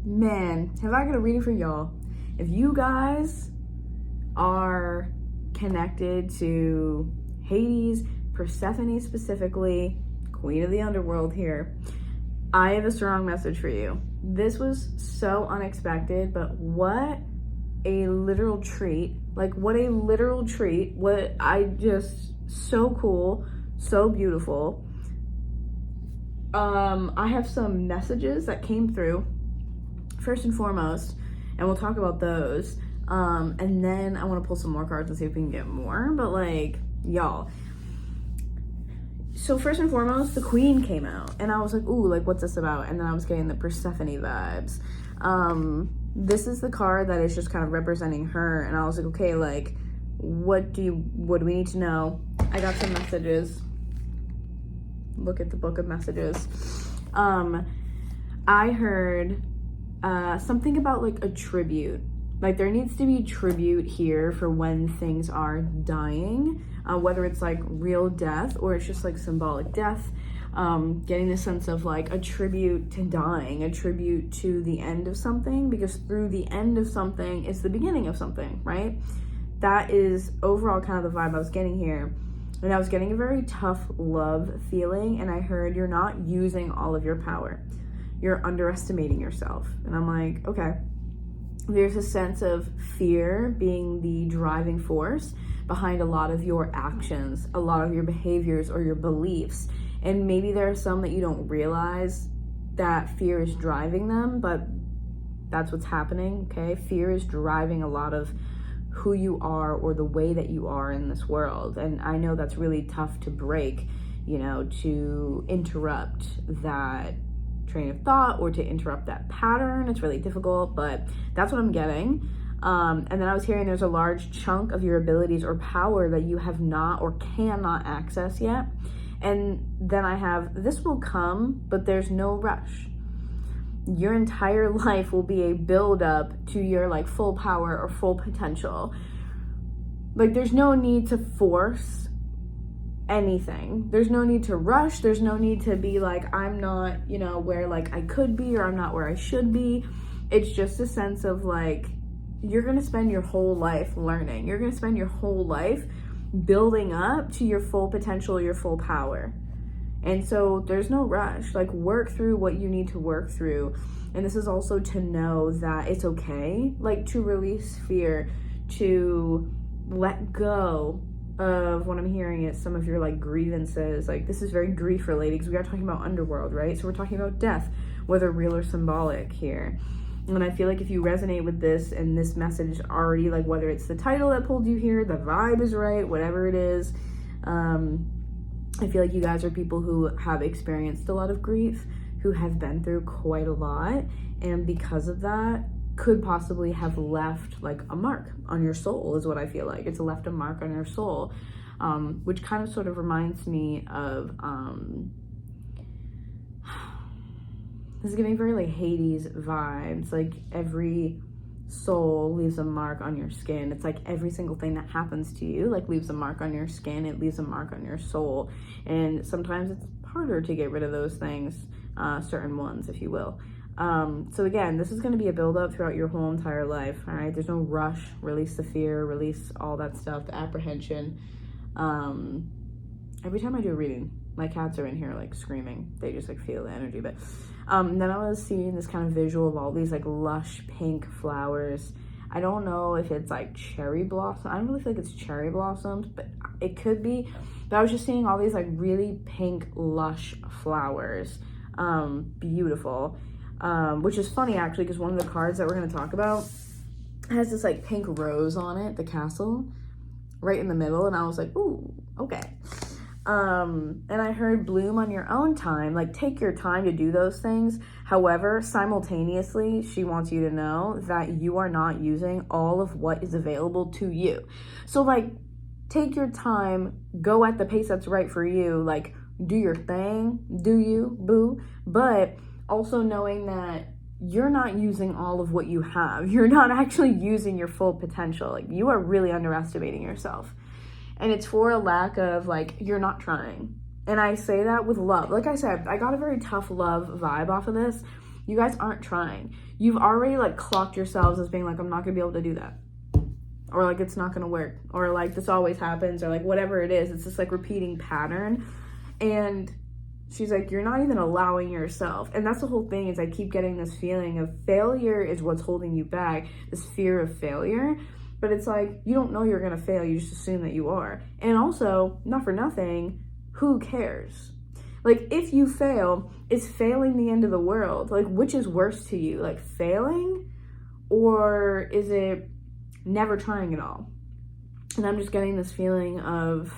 Man, have I got a reading for y'all. If you guys are connected to Hades, Persephone specifically, queen of the underworld here, I have a strong message for you. This was so unexpected, but what a literal treat. Like, what a literal treat. What so cool, so beautiful. I have some messages that came through, first and foremost, and we'll talk about those. And then I want to pull some more cards and see if we can get more. But like, y'all. So first and foremost, the Queen came out, and I was like, ooh, like, what's this about? And then I was getting the Persephone vibes. This is the card that is just kind of representing her, and I was like, okay, like, what do we need to know? I got some messages. Look at the book of messages. I heard something about like a tribute. Like, there needs to be tribute here for when things are dying, whether it's like real death or it's just like symbolic death. Getting the sense of like a tribute to dying, a tribute to the end of something, because through the end of something is the beginning of something, right? That is overall kind of the vibe I was getting here. And I was getting a very tough love feeling, and I heard you're not using all of your power. You're underestimating yourself. And I'm like, okay. There's a sense of fear being the driving force behind a lot of your actions, a lot of your behaviors or your beliefs. And maybe there are some that you don't realize that fear is driving them, but that's what's happening, okay? Fear is driving a lot of who you are or the way that you are in this world. And I know that's really tough to break, you know, to interrupt that train of thought or to interrupt that pattern. It's really difficult, but that's what I'm getting. And then I was hearing there's a large chunk of your abilities or power that you have not or cannot access yet. And then I have, this will come, but there's no rush. Your entire life will be a build up to your like full power or full potential. Like, there's no need to force anything. There's no need to rush. There's no need to be like, I'm not, you know, where like I could be, or I'm not where I should be. It's just a sense of like, you're going to spend your whole life learning. You're going to spend your whole life building up to your full potential, your full power. And so there's no rush. Like, work through what you need to work through. And this is also to know that it's okay, like, to release fear, to let go of what I'm hearing is some of your like grievances. Like, this is very grief related because we are talking about underworld, right? So we're talking about death, whether real or symbolic here. And I feel like if you resonate with this and this message already, like whether it's the title that pulled you here, the vibe is right, whatever it is, I feel like you guys are people who have experienced a lot of grief, who have been through quite a lot, and because of that could possibly have left like a mark on your soul, is what I feel like. It's left a mark on your soul, which kind of sort of reminds me of this is giving very like Hades vibes. Like, every soul leaves a mark on your skin. It's like every single thing that happens to you like leaves a mark on your skin. It leaves a mark on your soul, and sometimes it's harder to get rid of those things, certain ones, if you will. So again, this is going to be a build-up throughout your whole entire life. All right, there's no rush. Release the fear, release all that stuff, the apprehension. Every time I do a reading, my cats are in here like screaming. They just like feel the energy. But then I was seeing this kind of visual of all these like lush pink flowers. I don't know if it's like cherry blossom. I don't really feel like it's cherry blossoms, but it could be. But I was just seeing all these like really pink lush flowers. Beautiful. Which is funny actually, because one of the cards that we're going to talk about has this like pink rose on it, the castle, right in the middle. And I was like, ooh, okay. And I heard bloom on your own time, like take your time to do those things. However, simultaneously, she wants you to know that you are not using all of what is available to you. So like, take your time, go at the pace that's right for you, like do your thing, do you, boo, but also knowing that you're not using all of what you have. You're not actually using your full potential. Like, you are really underestimating yourself. And it's for a lack of, like, you're not trying. And I say that with love. Like I said, I got a very tough love vibe off of this. You guys aren't trying. You've already like clocked yourselves as being like, I'm not gonna be able to do that, or like it's not gonna work, or like this always happens, or like whatever it is. It's this like repeating pattern. And she's like, you're not even allowing yourself. And that's the whole thing, is I keep getting this feeling of failure is what's holding you back, this fear of failure. But it's like, you don't know you're gonna fail, you just assume that you are. And also, not for nothing, who cares? Like, if you fail, is failing the end of the world? Like, which is worse to you? Like, failing, or is it never trying at all? And I'm just getting this feeling of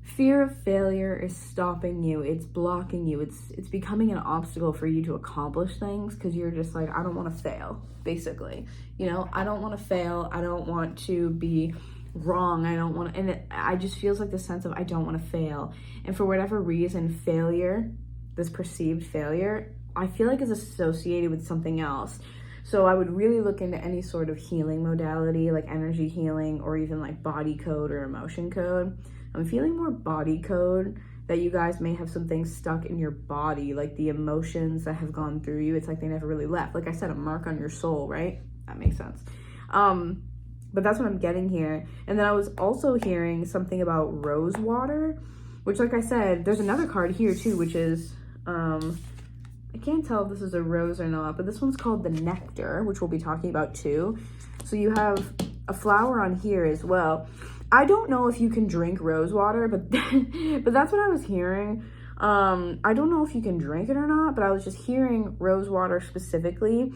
fear of failure is stopping you. It's blocking you. It's becoming an obstacle for you to accomplish things, because you're just like, I don't want to fail, basically. You know, I don't want to fail. I don't want to be wrong. I don't want to, and I just feels like the sense of I don't want to fail. And for whatever reason, failure, this perceived failure, I feel like is associated with something else. So I would really look into any sort of healing modality, like energy healing, or even like body code or emotion code. I'm feeling more body code, that you guys may have some things stuck in your body, like the emotions that have gone through you. It's like they never really left. Like I said, a mark on your soul, right? That makes sense. But that's what I'm getting here. And then I was also hearing something about rose water, which, like I said, there's another card here too, which is, I can't tell if this is a rose or not, but this one's called the nectar, which we'll be talking about too. So you have a flower on here as well. I don't know if you can drink rose water, but that's what I was hearing. I don't know if you can drink it or not, but I was just hearing rose water specifically.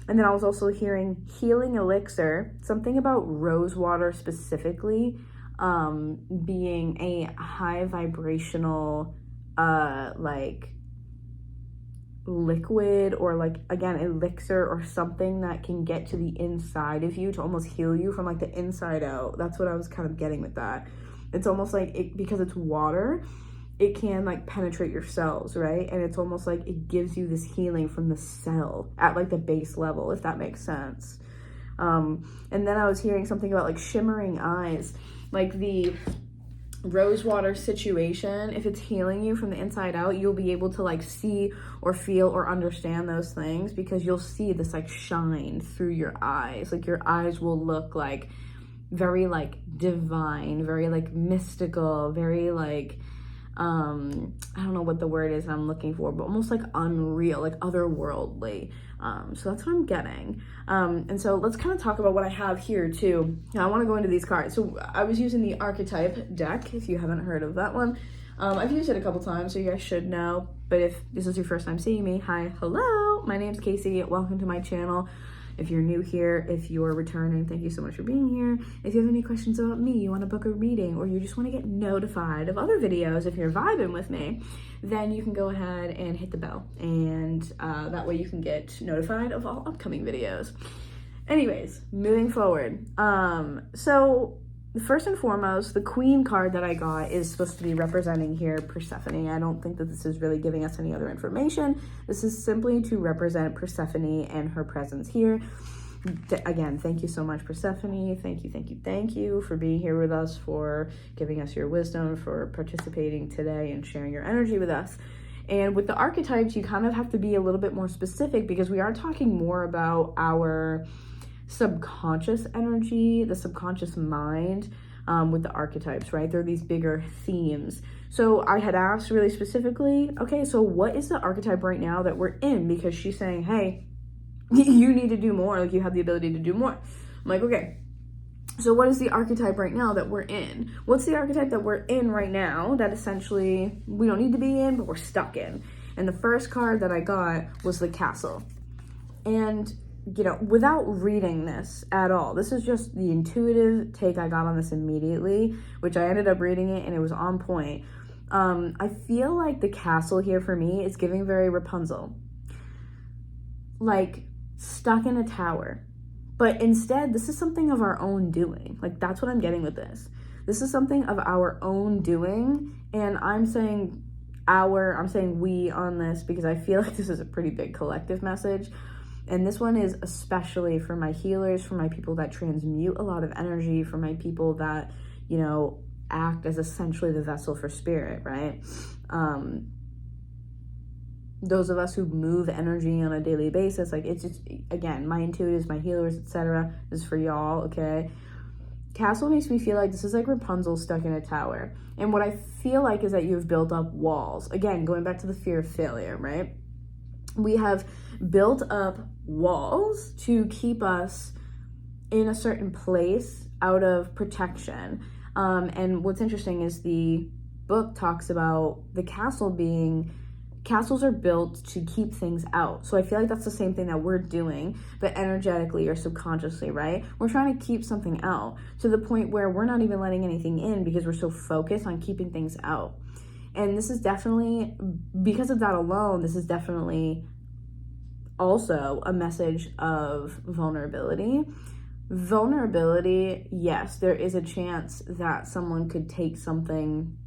And then I was also hearing healing elixir, something about rose water specifically, being a high vibrational, like liquid, or like, again, elixir, or something that can get to the inside of you to almost heal you from like the inside out. That's what I was kind of getting with that. It's almost like it, because it's water, it can like penetrate your cells, right? And it's almost like it gives you this healing from the cell at like the base level, if that makes sense. And then I was hearing something about like shimmering eyes, like the rose water situation. If it's healing you from the inside out, you'll be able to like see or feel or understand those things, because you'll see this like shine through your eyes. Like your eyes will look like very like divine, very like mystical, very like I don't know what the word is I'm looking for, but almost like unreal, like otherworldly. So that's what I'm getting. And so let's kind of talk about what I have here too. Now, I want to go into these cards. So I was using the archetype deck, if you haven't heard of that one. I've used it a couple times, so you guys should know. But if this is your first time seeing me, hi, hello, my name's Casey. Welcome to my channel. If you're new here, if you're returning, thank you so much for being here. If you have any questions about me, you want to book a reading, or you just want to get notified of other videos, if you're vibing with me, then you can go ahead and hit the bell, and that way you can get notified of all upcoming videos. Anyways, moving forward. So first and foremost, the Queen card that I got is supposed to be representing here Persephone. I don't think that this is really giving us any other information. This is simply to represent Persephone and her presence here. Again, thank you so much, Persephone. Thank you for being here with us, for giving us your wisdom, for participating today and sharing your energy with us. And with the archetypes, you kind of have to be a little bit more specific, because we are talking more about our subconscious energy, the subconscious mind, with the archetypes, right? There are these bigger themes. So I had asked really specifically, okay, so what is the archetype right now that we're in? Because she's saying, hey, you need to do more, like you have the ability to do more. I'm like, okay, so what is the archetype right now that we're in? What's the archetype that we're in right now that essentially we don't need to be in, but we're stuck in? And the first card that I got was the Castle. And you know, without reading this at all, this is just the intuitive take I got on this immediately, which I ended up reading it and it was on point. I feel like the Castle here for me is giving very Rapunzel, like stuck in a tower. But instead, this is something of our own doing. Like, that's what I'm getting with this. This is something of our own doing, and I'm saying we on this, because I feel like this is a pretty big collective message. And this one is especially for my healers, for my people that transmute a lot of energy, for my people that, you know, act as essentially the vessel for spirit, right? those of us who move energy on a daily basis, like it's just, again, my intuitives, my healers, etc. This is for y'all, okay? Castle makes me feel like this is like Rapunzel stuck in a tower. And what I feel like is that you've built up walls. Again, going back to the fear of failure, right? We have built up walls to keep us in a certain place out of protection. And what's interesting is the book talks about the castle being, castles are built to keep things out. So I feel like that's the same thing that we're doing, but energetically or subconsciously, right? We're trying to keep something out to the point where we're not even letting anything in because we're so focused on keeping things out. And this is definitely, because of that alone, this is definitely also a message of vulnerability. Vulnerability, yes, there is a chance that someone could take something,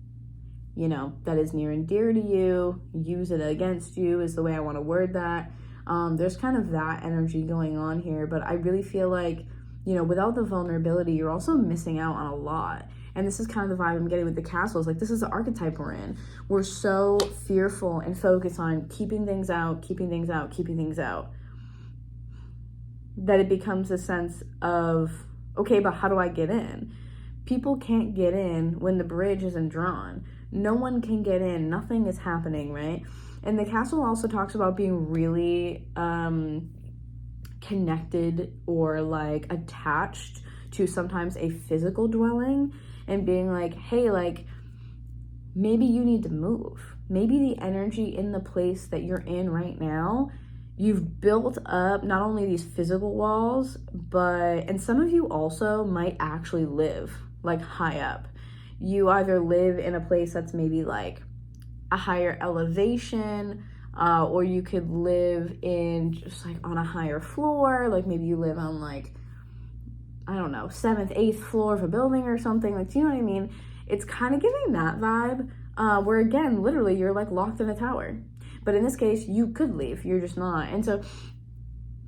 you know, that is near and dear to you, use it against you is the way I want to word that. There's kind of that energy going on here, but I really feel like, you know, without the vulnerability, you're also missing out on a lot. And this is kind of the vibe I'm getting with the castles. Like, this is the archetype we're in. We're so fearful and focused on keeping things out, keeping things out, keeping things out, that it becomes a sense of, okay, but how do I get in? People can't get in when the bridge isn't drawn. No one can get in. Nothing is happening, right? And the castle also talks about being really connected or like attached to sometimes a physical dwelling, and being like, hey, like maybe you need to move. Maybe the energy in the place that you're in right now, you've built up not only these physical walls, but, and some of you also might actually live like high up. You either live in a place that's maybe like a higher elevation, or you could live in just like on a higher floor. Like maybe you live on like, I don't know, 7th, 8th floor of a building or something. Like, do you know what I mean? It's kind of giving that vibe, where again, literally you're like locked in a tower. But in this case, you could leave, you're just not. And so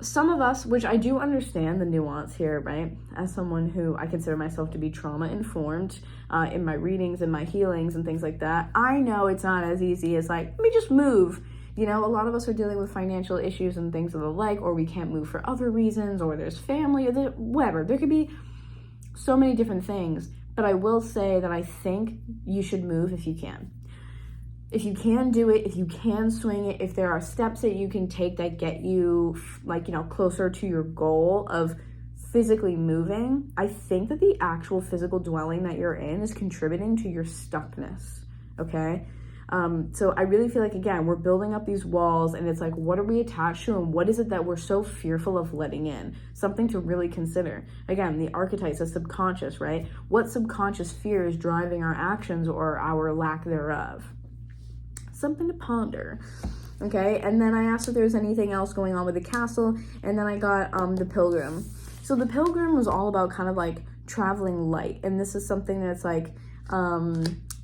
some of us, which I do understand the nuance here, right? As someone who I consider myself to be trauma informed in my readings and my healings and things like that, I know it's not as easy as like, let me just move. You know, a lot of us are dealing with financial issues and things of the like, or we can't move for other reasons, or there's family, or whatever. There could be so many different things. But I will say that I think you should move if you can. If you can do it, if you can swing it, if there are steps that you can take that get you like, you know, closer to your goal of physically moving, I think that the actual physical dwelling that you're in is contributing to your stuckness, okay? So I really feel like, again, we're building up these walls, and it's like, what are we attached to, and what is it that we're so fearful of letting in? Something to really consider. Again, the archetypes, the subconscious, right? What subconscious fear is driving our actions or our lack thereof? Something to ponder, okay? And then I asked if there's anything else going on with the castle, and then I got the pilgrim. So the pilgrim was all about kind of like traveling light, and this is something that's like,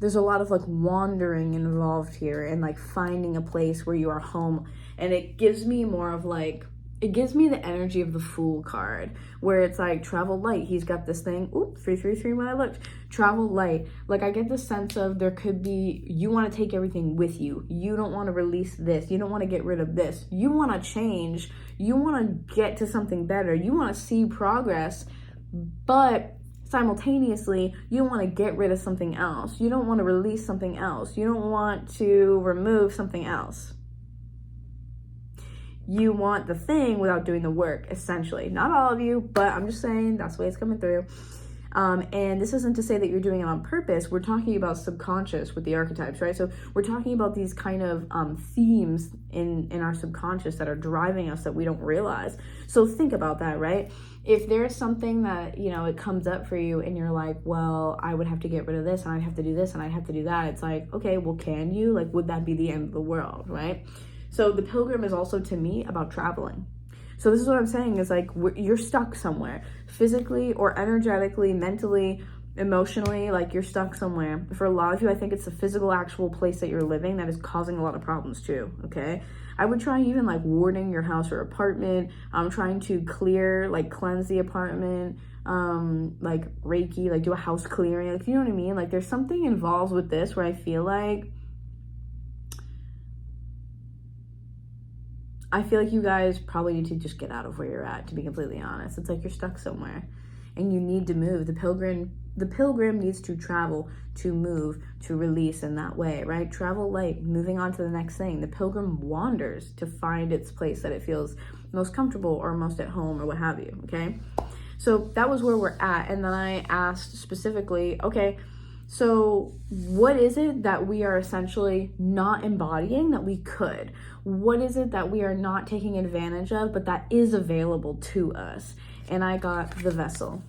there's a lot of like wandering involved here, and like finding a place where you are home. And it gives me more of like, it gives me the energy of the Fool card, where it's like travel light. He's got this thing, 333 when I looked, travel light. Like I get the sense of there could be, you want to take everything with you. You don't want to release this. You don't want to get rid of this. You want to change. You want to get to something better. You want to see progress, but simultaneously, you want to get rid of something else. You don't want to release something else. You don't want to remove something else. You want the thing without doing the work, essentially. Not all of you, but I'm just saying that's the way it's coming through. And this isn't to say that you're doing it on purpose. We're talking about subconscious with the archetypes, right? So we're talking about these kind of themes in our subconscious that are driving us that we don't realize. So think about that, right? If there's something that, you know, it comes up for you and you're like, well, I would have to get rid of this, and I'd have to do this, and I'd have to do that. It's like, okay, well, can you? Like, would that be the end of the world, right? So the pilgrim is also, to me, about traveling. So this is what I'm saying is like, you're stuck somewhere physically or energetically, mentally, emotionally, like you're stuck somewhere. For a lot of you, I think it's the physical actual place that you're living that is causing a lot of problems too, okay? I would try even like warding your house or apartment. I'm trying to clear, like cleanse the apartment, like reiki, like do a house clearing, like, you know what I mean? Like there's something involved with this where I feel like I feel like you guys probably need to just get out of where you're at, to be completely honest. It's like you're stuck somewhere and you need to move. The pilgrim needs to travel, to move, to release in that way, right? Travel light, moving on to the next thing. The pilgrim wanders to find its place that it feels most comfortable or most at home or what have you, okay? So that was where we're at. And then I asked specifically, okay, so what is it that we are essentially not embodying that we could? What is it that we are not taking advantage of, but that is available to us? And I got the vessel.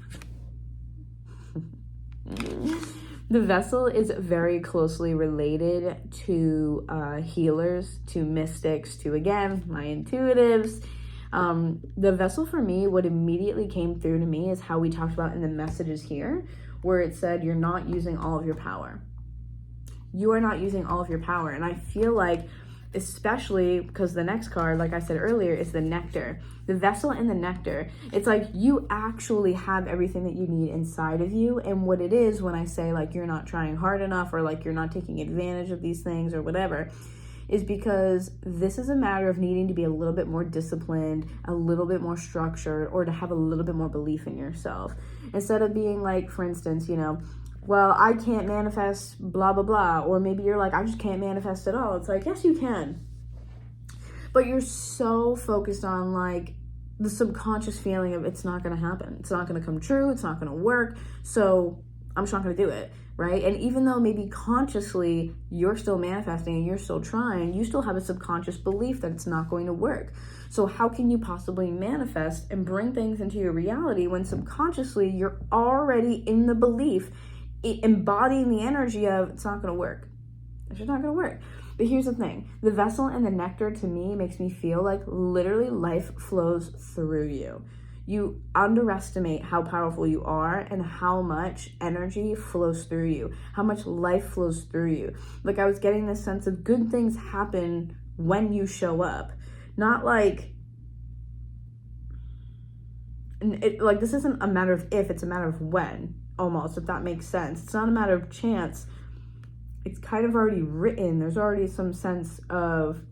The vessel is very closely related to healers, to mystics, to, again, my intuitives. The vessel for me, what immediately came through to me is how we talked about in the messages here, where it said you're not using all of your power. You are not using all of your power. And I feel like, especially because the next card, like I said earlier, is the nectar. The vessel and the nectar. It's like you actually have everything that you need inside of you. And what it is when I say like you're not trying hard enough or like you're not taking advantage of these things or whatever, is because this is a matter of needing to be a little bit more disciplined, a little bit more structured, or to have a little bit more belief in yourself. Instead of being like, for instance, you know, well, I can't manifest blah, blah, blah. Or maybe you're like, I just can't manifest at all. It's like, yes, you can. But you're so focused on like the subconscious feeling of it's not going to happen. It's not going to come true. It's not going to work. So I'm just not going to do it. Right? And even though maybe consciously you're still manifesting and you're still trying, you still have a subconscious belief that it's not going to work. So how can you possibly manifest and bring things into your reality when subconsciously you're already in the belief, embodying the energy of it's not going to work. It's just not going to work. But here's the thing. The vessel and the nectar to me makes me feel like literally life flows through you. You underestimate how powerful you are and how much energy flows through you, how much life flows through you. Like I was getting this sense of good things happen when you show up. Not like, like this isn't a matter of if, it's a matter of when, almost, if that makes sense. It's not a matter of chance. It's kind of already written. There's already some sense of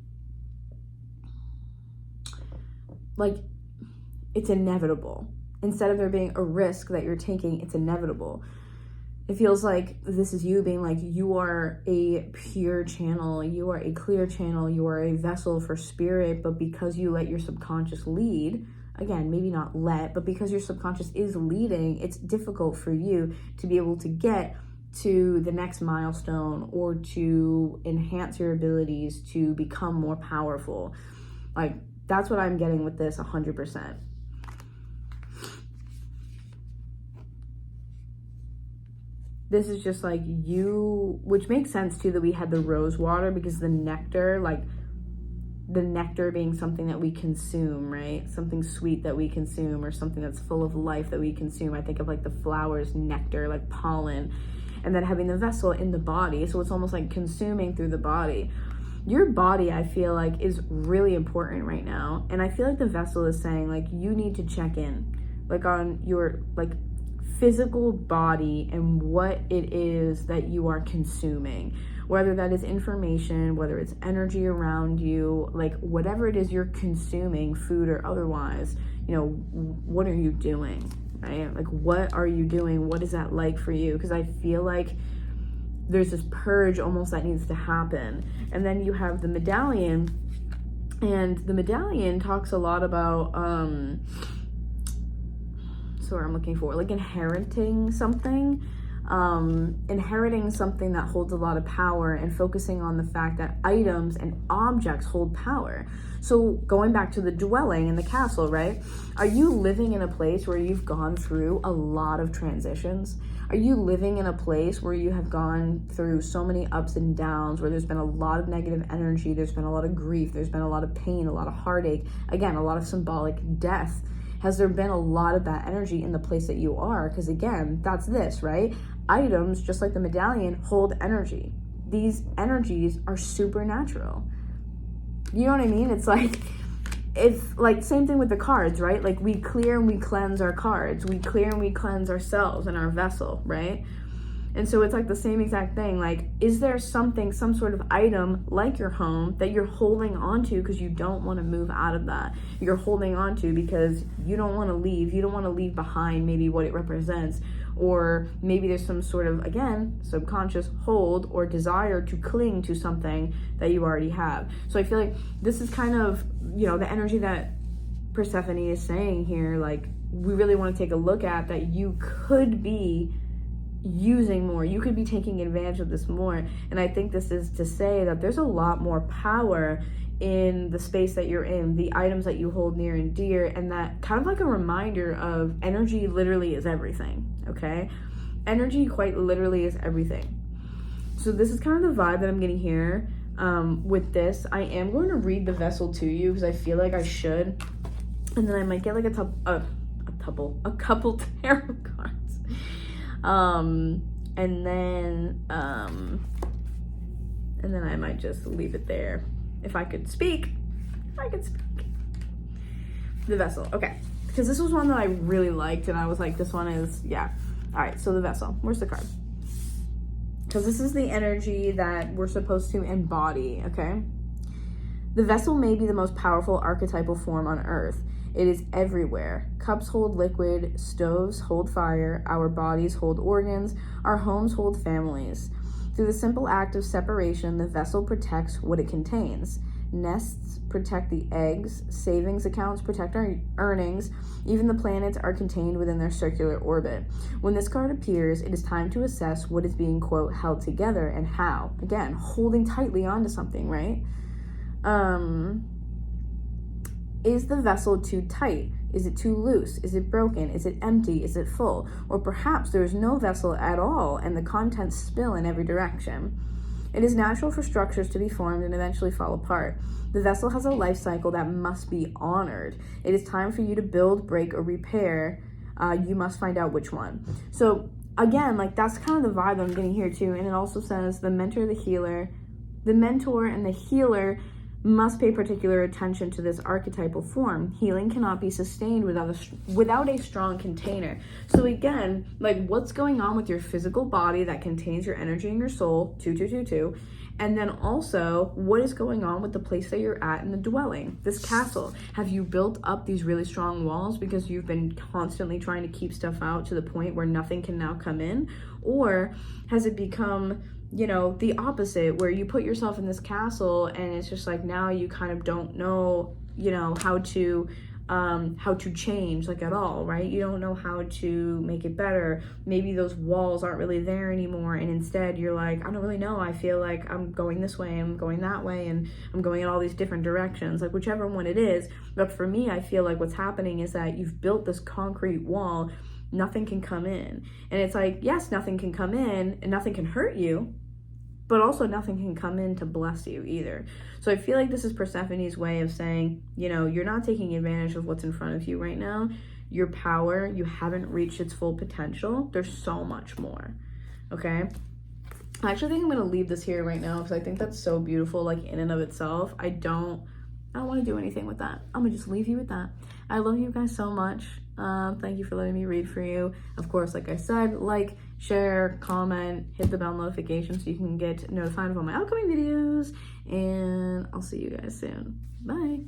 like, it's inevitable. Instead of there being a risk that you're taking, it's inevitable. It feels like this is you being like, you are a pure channel, you are a clear channel, you are a vessel for spirit, but because you let your subconscious lead, again, maybe not let, but because your subconscious is leading, it's difficult for you to be able to get to the next milestone or to enhance your abilities to become more powerful. Like, that's what I'm getting with this 100%. This is just like you, which makes sense too that we had the rose water because the nectar, like the nectar being something that we consume, right? Something sweet that we consume or something that's full of life that we consume. I think of like the flowers, nectar, like pollen, and then having the vessel in the body. So it's almost like consuming through the body. Your body, I feel like, is really important right now. And I feel like the vessel is saying like, you need to check in like on your like physical body and what it is that you are consuming, whether that is information, whether it's energy around you, like whatever it is you're consuming, food or otherwise, you know, what are you doing, right? Like, what are you doing? What is that like for you? Because I feel like there's this purge almost that needs to happen. And then you have the medallion, and the medallion talks a lot about, so I'm looking for like inheriting something that holds a lot of power and focusing on the fact that items and objects hold power. So going back to the dwelling in the castle, right? Are you living in a place where you've gone through a lot of transitions? Are you living in a place where you have gone through so many ups and downs, where there's been a lot of negative energy, there's been a lot of grief, there's been a lot of pain, a lot of heartache, again, a lot of symbolic death? Has there been a lot of that energy in the place that you are? Because again, that's this, right? Items, just like the medallion, hold energy. These energies are supernatural. You know what I mean? It's like, same thing with the cards, right? Like we clear and we cleanse our cards. We clear and we cleanse ourselves and our vessel, right? And so it's like the same exact thing. Like, is there something, some sort of item like your home that you're holding on to because you don't want to move out of that? You're holding on to because you don't want to leave. You don't want to leave behind maybe what it represents. Or maybe there's some sort of, again, subconscious hold or desire to cling to something that you already have. So I feel like this is kind of, you know, the energy that Persephone is saying here. Like, we really want to take a look at that you could be using more, you could be taking advantage of this more. And I think this is to say that there's a lot more power in the space that you're in, the items that you hold near and dear, and that kind of like a reminder of energy literally is everything. Okay, energy quite literally is everything. So this is kind of the vibe that I'm getting here with this. I am going to read the vessel to you because I feel like I should, and then I might get like a couple tarot cards. And then I might just leave it there. If I could speak. The vessel, okay. Because this was one that I really liked, and I was like, this one is, yeah. All right, so the vessel, where's the card? Because this is the energy that we're supposed to embody, okay? The vessel may be the most powerful archetypal form on earth. It is everywhere. Cups hold liquid, stoves hold fire, our bodies hold organs, our homes hold families. Through the simple act of separation, the vessel protects what it contains. Nests protect the eggs, savings accounts protect our earnings, even the planets are contained within their circular orbit. When this card appears, it is time to assess what is being, quote, held together and how. Again, holding tightly onto something, right? Is the vessel too tight? Is it too loose? Is it broken? Is it empty? Is it full? Or perhaps there is no vessel at all and the contents spill in every direction. It is natural for structures to be formed and eventually fall apart. The vessel has a life cycle that must be honored. It is time for you to build, break, or repair. You must find out which one. So again, like that's kind of the vibe I'm getting here too. And it also says the mentor and the healer must pay particular attention to this archetypal form. Healing cannot be sustained without a strong container. So again, like what's going on with your physical body that contains your energy and your soul, 2222, and then also what is going on with the place that you're at in the dwelling, this castle. Have you built up these really strong walls because you've been constantly trying to keep stuff out to the point where nothing can now come in? Or has it become, you know, the opposite, where you put yourself in this castle and it's just like now you kind of don't know, you know, how to change like at all, right? You don't know how to make it better. Maybe those walls aren't really there anymore, and instead you're like, I don't really know, I feel like I'm going this way, I'm going that way, and I'm going in all these different directions, like whichever one it is. But for me, I feel like what's happening is that you've built this concrete wall, nothing can come in. And it's like, yes, nothing can come in and nothing can hurt you, but also nothing can come in to bless you either. So I feel like this is Persephone's way of saying, you know, you're not taking advantage of what's in front of you right now. Your power, you haven't reached its full potential. There's so much more, okay? I actually think I'm gonna leave this here right now because I think that's so beautiful, like in and of itself. I don't want to do anything with that. I'm gonna just leave you with that. I love you guys so much. Thank you for letting me read for you. Of course, like I said, like, share, comment, hit the bell notification so you can get notified of all my upcoming videos, and I'll see you guys soon. Bye.